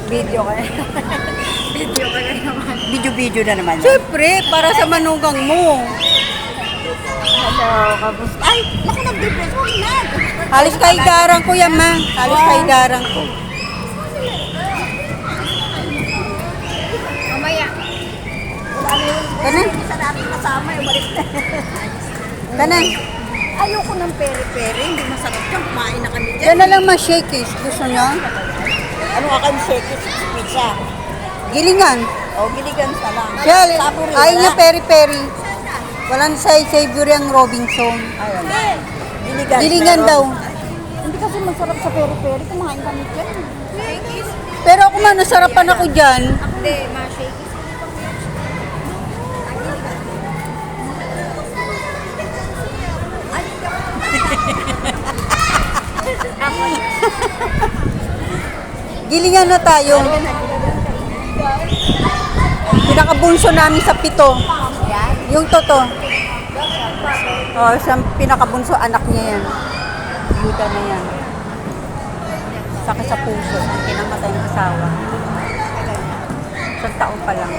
Video ka na. Video ka na naman. Video-video na naman yan. Siyempre, para sa manugang mo. Hello, kamusta? Ay, naku, nag-depress. Huwag na. Halos kay garang ko yan, ma. Halos kay garang ko. Mamaya. Wala na yung Kanan. isa natin kasama. Umalis na. Kanan. Ayoko ng peri-peri. Hindi masarap yan. Kumain na kami dyan. Yan na lang ma-shakies. Gusto nyo? Ano ka kami shakes? Pizza. Gilingan. O, giligans na lang. Shell, Saburi, ayaw niya wala? peri-peri. Walang savory ang Robinson. Ayun. Giligans. Gilingan meron. daw. Hindi kasi masarap sa peri-peri. Kumain kami dyan. Pero ako man, nasarapan ako dyan. Hindi, ma-shakes. Gilingan na tayo. Pinakabunso namin sa 7. Yung toto. Oh, siyang pinakabunso, anak niya yan. Yuda na yan. Sakit sa puso. Ang kinamatay ng asawa. 1 taon pa lang.